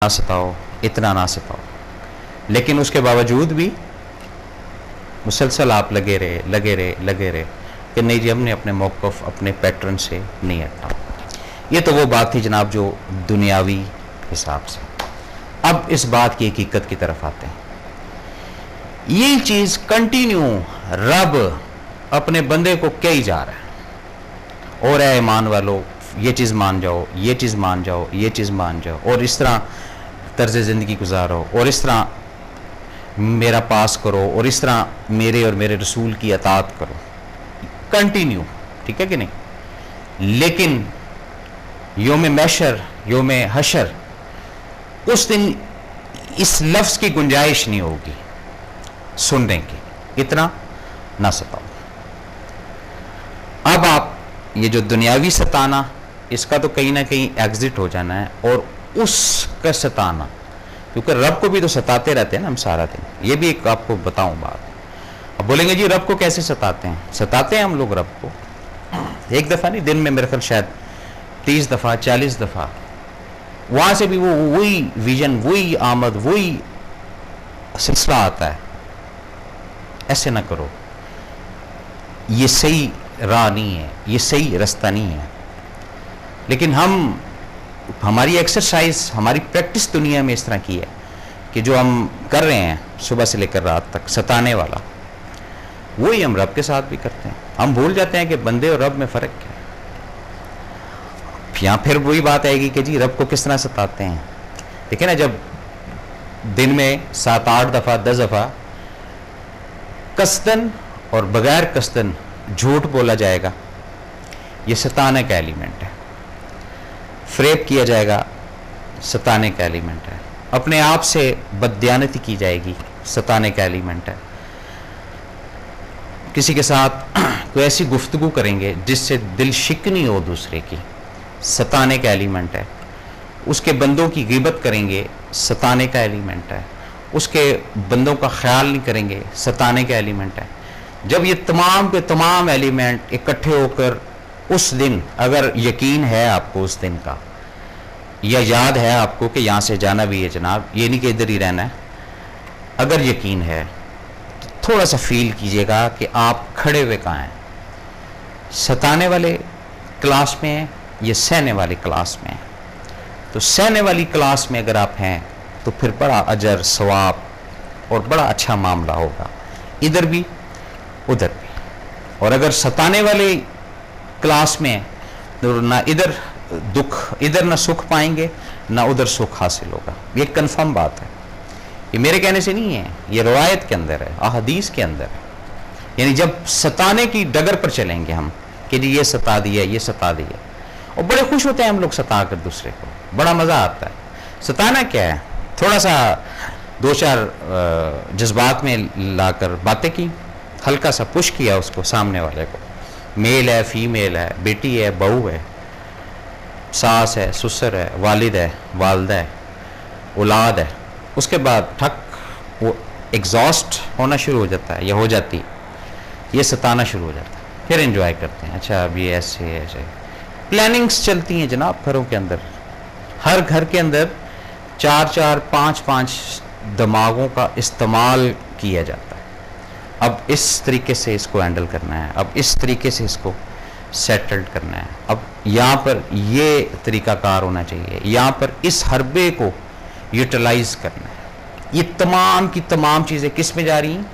ना सताओ, इतना ना सताओ, लेकिन उसके बावजूद भी मुसलसल आप लगे रहे कि नहीं जी हमने अपने मौक़िफ़ अपने पैटर्न से नहीं हटना। ये तो वो बात थी जनाब जो दुनियावी हिसाब से। अब इस बात की हकीकत की तरफ आते हैं। ये चीज़ कंटिन्यू रब अपने बंदे को कह ही जा रहा है, और ईमान वालों ये चीज़ मान जाओ, ये चीज़ मान जाओ, ये चीज़ मान जाओ, और इस तरह तर्ज ज़िंदगी गुजारो, और इस तरह मेरा पास करो, और इस तरह मेरे और मेरे रसूल की अतात करो, कंटिन्यू, ठीक है कि नहीं। लेकिन योम महशर, योम हशर, उस दिन इस लफ्ज़ की गुंजाइश नहीं होगी सुनने की, इतना ना सताओ। अब आप ये जो दुनियावी सताना, इसका तो कहीं ना कहीं एग्जिट हो जाना है, और उसका सताना, क्योंकि रब को भी तो सताते रहते हैं ना हम सारा दिन। ये भी एक आपको बताऊं बात। अब बोलेंगे जी रब को कैसे सताते हैं? सताते हैं हम लोग रब को एक दफ़ा नहीं, दिन में मेरे ख्याल शायद 30 दफ़ा 40 दफ़ा। वहां से भी वो वही विजन, वही आमद, वही सिलसिला आता है, ऐसे ना करो, ये सही राह नहीं है, ये सही रास्ता नहीं है। लेकिन हमारी एक्सरसाइज, हमारी प्रैक्टिस दुनिया में इस तरह की है कि जो हम कर रहे हैं सुबह से लेकर रात तक, सताने वाला, वही हम रब के साथ भी करते हैं। हम भूल जाते हैं कि बंदे और रब में फ़र्क क्या है। या फिर वही बात आएगी कि जी रब को किस तरह सताते हैं। देखिए ना, जब दिन में 7-8 दफ़ा 10 दफ़ा कसदन और बगैर कसदन झूठ बोला जाएगा, ये सताने का एलिमेंट है। फ्रेब किया जाएगा, सताने का एलिमेंट है। अपने आप से बददियानती की जाएगी, सताने का एलिमेंट है। किसी के साथ कोई ऐसी गुफ्तगू करेंगे जिससे दिल शिकनी हो दूसरे की, सताने का एलिमेंट है। उसके बंदों की गिबत करेंगे, सताने का एलिमेंट है। उसके बंदों का ख्याल नहीं करेंगे, सताने का एलिमेंट है। जब ये तमाम के तमाम एलिमेंट इकट्ठे होकर उस दिन, अगर यकीन है आपको उस दिन का, या याद है आपको कि यहाँ से जाना भी है जनाब, ये नहीं कि इधर ही रहना है, अगर यकीन है तो थोड़ा सा फील कीजिएगा कि आप खड़े हुए कहाँ हैं, सताने वाले क्लास में हैं या सहने वाली क्लास में हैं। तो सहने वाली क्लास में अगर आप हैं तो फिर बड़ा अजर सवाब और बड़ा अच्छा मामला होगा, इधर भी उधर भी। और अगर सताने वाले क्लास में तो ना इधर दुख, इधर ना सुख पाएंगे, ना उधर सुख हासिल होगा। ये कंफर्म बात है, ये मेरे कहने से नहीं है, ये रवायत के अंदर है, अहदीस के अंदर है। यानी जब सताने की डगर पर चलेंगे हम कि जी ये सता दिया, ये सता दिया, और बड़े खुश होते हैं हम लोग सता कर दूसरे को, बड़ा मज़ा आता है। सताना क्या है? थोड़ा सा 2-4 जज्बात में लाकर बातें की, हल्का सा पुश किया उसको, सामने वाले को, मेल है, फीमेल है, बेटी है, बहू है, सास है, ससुर है, वालिद है, वालदा है, औलाद है। उसके बाद ठक वो एग्जॉस्ट होना शुरू हो जाता है, या हो जाती है, ये सताना शुरू हो जाता है। फिर एंजॉय करते हैं, अच्छा अब ये ऐसे ऐसे प्लानिंग्स चलती हैं जनाब घरों के अंदर। हर घर के अंदर 4-4 5-5 दिमागों का इस्तेमाल किया जाता है। अब इस तरीके से इसको हैंडल करना है, अब इस तरीके से इसको सेटल्ड करना है, अब यहाँ पर ये तरीकाकार होना चाहिए, यहाँ पर इस हरबे को यूटिलाइज करना है। ये तमाम की तमाम चीज़ें किस में जा रही हैं?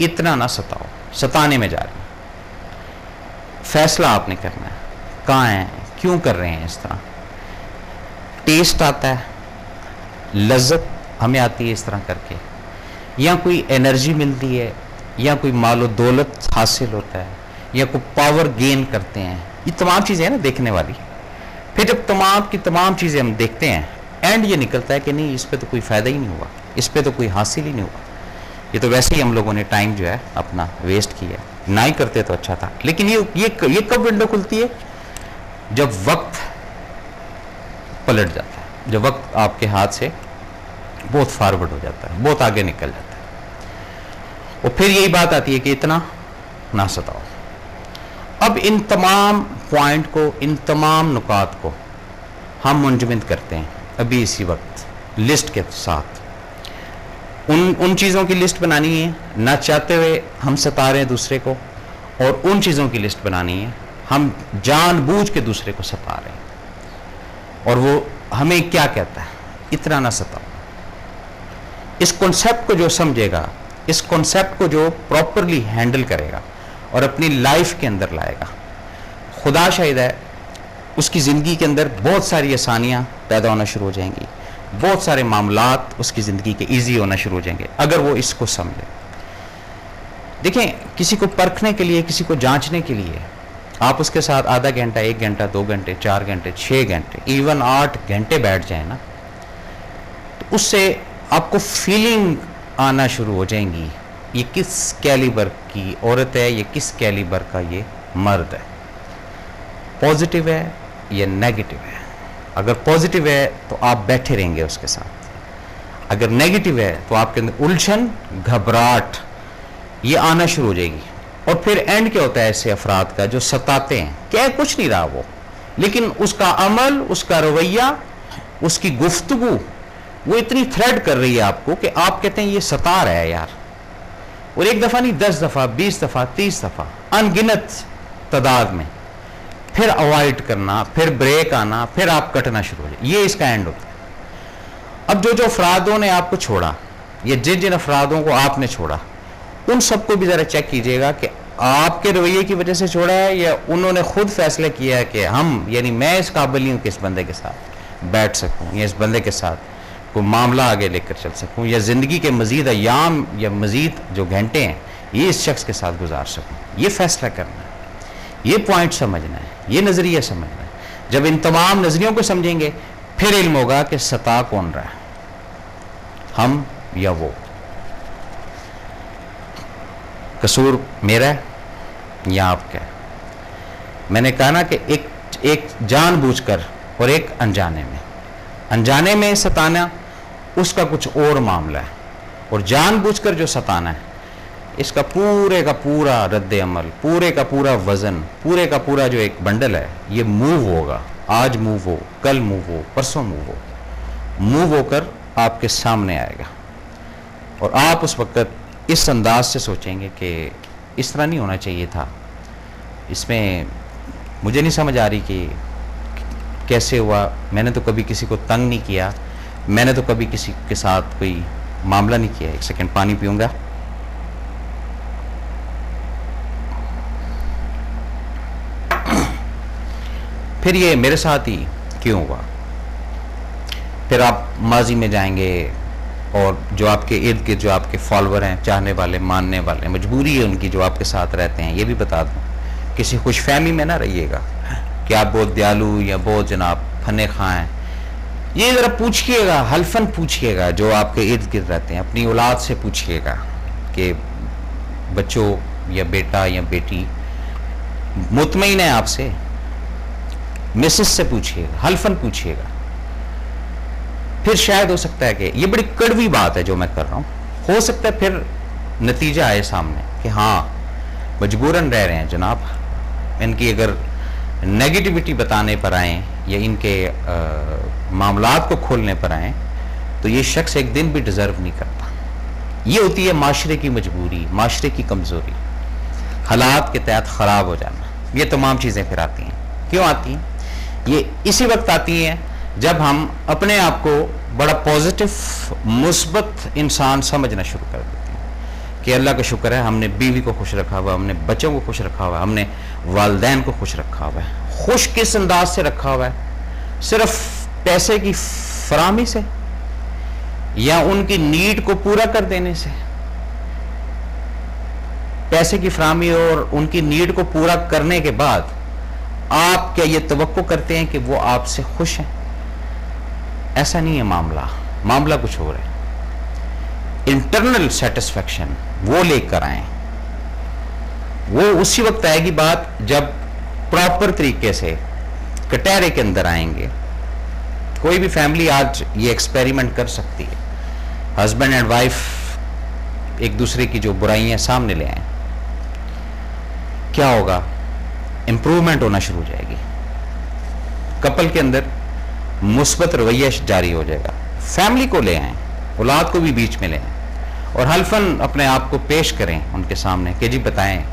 इतना ना सताओ, सताने में जा रही हैं। फैसला आपने करना है, कहाँ हैं, क्यों कर रहे हैं इस तरह। टेस्ट आता है, लज्जत हमें आती है इस तरह करके, या कोई एनर्जी मिलती है, या कोई मालो दौलत हासिल होता है, या कोई पावर गेन करते हैं। ये तमाम चीज़ें हैं ना देखने वाली। फिर जब तमाम की तमाम चीज़ें हम देखते हैं, एंड ये निकलता है कि नहीं इस पे तो कोई फ़ायदा ही नहीं हुआ, इस पे तो कोई हासिल ही नहीं हुआ, ये तो वैसे ही हम लोगों ने टाइम जो है अपना वेस्ट किया, ना ही करते तो अच्छा था। लेकिन ये कब विंडो खुलती है? जब वक्त पलट जाता है, जब वक्त आपके हाथ से बहुत फॉरवर्ड हो जाता है, बहुत आगे निकल जाता है, और फिर यही बात आती है कि इतना ना सताओ। अब इन तमाम पॉइंट को, इन तमाम नुकात को हम मुंजमद करते हैं अभी इसी वक्त, लिस्ट के साथ। उन चीज़ों की लिस्ट बनानी है ना चाहते हुए हम सता रहे हैं दूसरे को, और उन चीज़ों की लिस्ट बनानी है हम जानबूझ के दूसरे को सता रहे हैं। और वो हमें क्या कहता है, इतना ना सताओ। इस कॉन्सेप्ट को जो समझेगा, इस कॉन्सेप्ट को जो प्रॉपरली हैंडल करेगा और अपनी लाइफ के अंदर लाएगा, खुदा शाहिद है उसकी ज़िंदगी के अंदर बहुत सारी आसानियाँ पैदा होना शुरू हो जाएंगी, बहुत सारे मामलात उसकी ज़िंदगी के ईजी होना शुरू हो जाएंगे अगर वो इसको समझे। देखें, किसी को परखने के लिए, किसी को जांचने के लिए आप उसके साथ आधा घंटा, 1 घंटा, 2 घंटे, 4 घंटे, 6 घंटे, इवन 8 घंटे बैठ जाए ना, तो उससे आपको फीलिंग आना शुरू हो जाएंगी ये किस कैलिबर की औरत है, ये किस कैलिबर का ये मर्द है, पॉजिटिव है या नेगेटिव है। अगर पॉजिटिव है तो आप बैठे रहेंगे उसके साथ, अगर नेगेटिव है तो आपके अंदर उलझन, घबराहट ये आना शुरू हो जाएगी। और फिर एंड क्या होता है ऐसे अफराद का जो सताते हैं, क्या कुछ नहीं रहा वो, लेकिन उसका अमल, उसका रवैया, उसकी गुफ्तगू वो इतनी थ्रेड कर रही है आपको कि आप कहते हैं ये सता रहा है यार। और एक दफ़ा नहीं, 10 दफ़ा, 20 दफ़ा, 30 दफ़ा, अनगिनत तादाद में, फिर अवॉइड करना, फिर ब्रेक आना, फिर आप कटना शुरू हो जाए, ये इसका एंड होता है। अब जो अफरादों ने आपको छोड़ा, ये जिन अफरादों को आपने छोड़ा, उन सबको भी ज़रा चेक कीजिएगा कि आपके रवैये की वजह से छोड़ा है या उन्होंने खुद फैसला किया है कि हम, यानी मैं इस काबिल नहीं हूँ कि इस बंदे के साथ बैठ सकूँ या इस बंदे के साथ कोई मामला आगे लेकर चल सकूँ, या ज़िंदगी के मज़ीद अयाम या मज़ीद जो घंटे हैं ये इस शख्स के साथ गुजार सकूँ। ये फैसला करना है, ये पॉइंट समझना है, ये नज़रिया समझना है। जब इन तमाम नज़रियों को समझेंगे फिर इल्म होगा कि सता कौन रहा है, हम या वो। कसूर मेरा है या आपका है? मैंने कहा ना कि एक जानबूझकर और एक अनजाने में। अनजाने में सताना उसका कुछ और मामला है, और जानबूझकर जो सताना है इसका पूरे का पूरा रद्द अमल, पूरे का पूरा वज़न, पूरे का पूरा जो एक बंडल है ये मूव होगा। आज मूव हो, कल मूव हो, परसों मूव होकर आपके सामने आएगा, और आप उस वक्त इस अंदाज से सोचेंगे कि इस तरह नहीं होना चाहिए था, इसमें मुझे नहीं समझ आ रही कि कैसे हुआ, मैंने तो कभी किसी को तंग नहीं किया, मैंने तो कभी किसी के साथ कोई मामला नहीं किया। 1 सेकंड पानी पीऊंगा। फिर ये मेरे साथ ही क्यों हुआ? फिर आप माजी में जाएंगे और जो आपके इर्द गिर्द जो आपके फॉलोअर हैं, चाहने वाले, मानने वाले, मजबूरी है उनकी जो आपके साथ रहते हैं। ये भी बता दूं, किसी खुशफहमी में ना रहिएगा कि आप बहुत दयालु या बहुत जनाब फने खां हैं। ये ज़रा पूछिएगा, हल्फन पूछिएगा जो आपके इर्द गिर्द रहते हैं, अपनी औलाद से पूछिएगा कि बच्चों या बेटा या बेटी मुतमईन है आपसे, मिसेस से पूछिएगा, हल्फन पूछिएगा। फिर शायद हो सकता है कि ये बड़ी कड़वी बात है जो मैं कर रहा हूँ, हो सकता है फिर नतीजा आए सामने कि हाँ मजबूरन रह रहे हैं जनाब, इनकी अगर नेगेटिविटी बताने पर आए या इनके मामलात को खोलने पर आए तो ये शख्स एक दिन भी डिज़र्व नहीं करता। ये होती है माशरे की मजबूरी, माशरे की कमज़ोरी, हालात के तहत ख़राब हो जाना। ये तमाम चीज़ें फिर आती हैं। क्यों आती हैं? ये इसी वक्त आती हैं जब हम अपने आप को बड़ा पॉजिटिव, मुस्बत इंसान समझना शुरू कर देते हैं कि अल्लाह का शुक्र है हमने बीवी को खुश रखा हुआ, हमने बच्चों को खुश रखा हुआ, हमने वालिदैन को खुश रखा हुआ है। खुश किस अंदाज से रखा हुआ है? सिर्फ पैसे की फराहमी से या उनकी नीड को पूरा कर देने से? पैसे की फराहमी और उनकी नीड को पूरा करने के बाद आप क्या ये तवक्को करते हैं कि वो आपसे खुश हैं? ऐसा नहीं है मामला कुछ और है। इंटरनल सेटिस्फैक्शन वो लेकर आए, वो उसी वक्त आएगी बात जब प्रॉपर तरीके से कटहरे के अंदर आएंगे। कोई भी फैमिली आज ये एक्सपेरिमेंट कर सकती है, हस्बैंड एंड वाइफ एक दूसरे की जो बुराइयां सामने ले आए, क्या होगा? इंप्रूवमेंट होना शुरू हो जाएगी, कपल के अंदर मुस्बत रवैया जारी हो जाएगा, फैमिली को ले आएं, औलाद को भी बीच में ले आएं और हल्फन अपने आप को पेश करें उनके सामने कि जी बताएं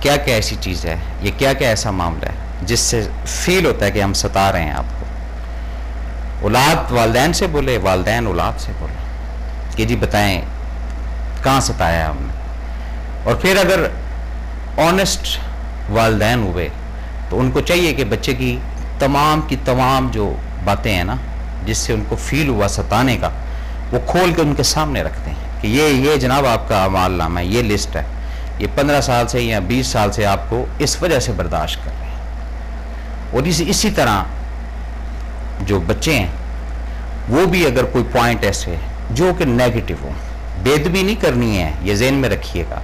क्या क्या ऐसी चीज़ है, ये क्या क्या ऐसा मामला है जिससे फील होता है कि हम सता रहे हैं आपको। औलाद वालदैन से बोले, वालदैन औलाद से बोले कि जी बताएं कहाँ सताया हमने। और फिर अगर ऑनेस्ट वालदैन हुए तो उनको चाहिए कि बच्चे की तमाम जो बातें हैं ना जिससे उनको फील हुआ सताने का, वो खोल के उनके सामने रखते हैं कि ये जनाब आपका अमालनामा है, ये लिस्ट है, ये 15 साल से या 20 साल से आपको इस वजह से बर्दाश्त कर रहे हैं। और इसी तरह जो बच्चे हैं वो भी अगर कोई पॉइंट ऐसे जो कि नेगेटिव हो, बेदबी नहीं करनी है, ये ज़हन में रखिएगा।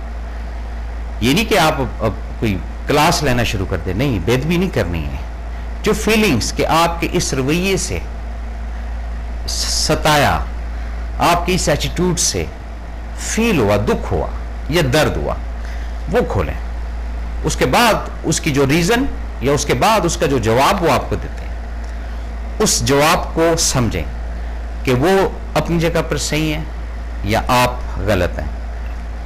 ये नहीं कि आप अब कोई क्लास लेना शुरू कर दे, नहीं, बेदबी नहीं करनी है। जो फीलिंग्स कि आपके इस रवैये से सताया, आपकी इस एटीट्यूड से फील हुआ, दुख हुआ या दर्द हुआ, वो खोलें। उसके बाद उसकी जो रीज़न या उसके बाद उसका जो जवाब वो आपको देते हैं, उस जवाब को समझें कि वो अपनी जगह पर सही है या आप गलत हैं।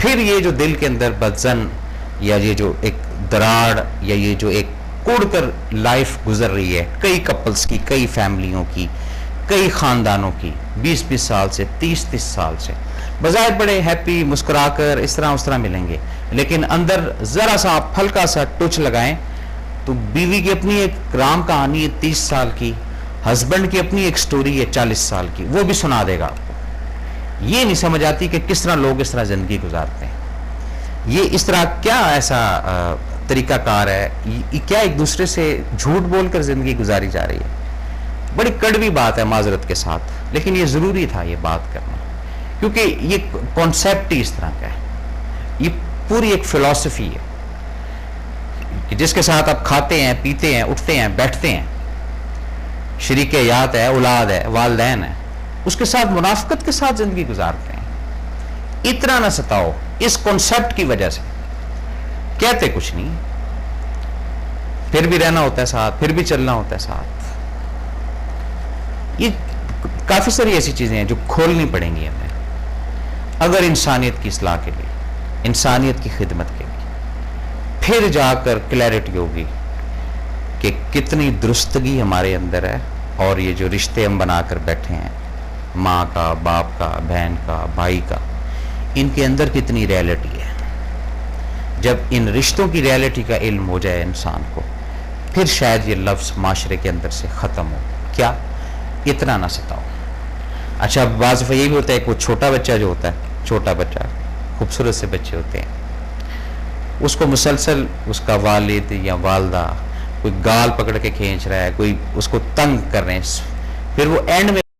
फिर ये जो दिल के अंदर बदजन या ये जो एक दराड़ या ये जो एक कोड़ कर लाइफ गुजर रही है कई कपल्स की, कई फैमिलियों की, कई ख़ानदानों की, 20-20 साल से, 30-30 साल से, बज़ाहिर बड़े हैप्पी मुस्कुराकर इस तरह उस तरह मिलेंगे, लेकिन अंदर ज़रा सा आप हल्का सा टच लगाएं तो बीवी की अपनी एक राम कहानी है 30 साल की, हस्बैंड की अपनी एक स्टोरी है 40 साल की, वो भी सुना देगा आपको। ये नहीं समझ आती कि किस तरह लोग इस तरह ज़िंदगी गुजारते हैं, ये इस तरह क्या ऐसा तरीकाकार है, क्या एक दूसरे से झूठ बोलकर ज़िंदगी गुजारी जा रही है। बड़ी कड़वी बात है माजरत के साथ, लेकिन ये ज़रूरी था ये बात करना, क्योंकि ये कॉन्सेप्ट ही इस तरह का है, ये पूरी एक फिलॉसफी है कि जिसके साथ आप खाते हैं, पीते हैं, उठते हैं, बैठते हैं, शरीक यात है, औलाद है, वालदैन है, उसके साथ मुनाफिकत के साथ ज़िंदगी गुजारते हैं। इतना ना सताओ इस कॉन्सेप्ट की वजह से, कहते कुछ नहीं, फिर भी रहना होता है साथ, फिर भी चलना होता है साथ। ये काफ़ी सारी ऐसी चीज़ें हैं जो खोलनी पड़ेंगी हमें अगर इंसानियत की इस्लाह के लिए, इंसानियत की खिदमत के लिए, फिर जाकर क्लैरिटी होगी कि कितनी दुरुस्तगी हमारे अंदर है और ये जो रिश्ते हम बनाकर बैठे हैं, माँ का, बाप का, बहन का, भाई का, इनके अंदर कितनी रियलिटी है। जब इन रिश्तों की रियलिटी का इल्म हो जाए इंसान को, फिर शायद ये लफ्ज़ माशरे के अंदर से ख़त्म हो। क्या? इतना ना सताओ। अच्छा, बाज़ दफ़ा ये भी होता है कि वो छोटा बच्चा जो होता है, छोटा बच्चा, खूबसूरत से बच्चे होते हैं, उसको मुसलसल उसका वालिद या वालदा कोई गाल पकड़ के खींच रहा है, कोई उसको तंग कर रहे हैं, फिर वो एंड में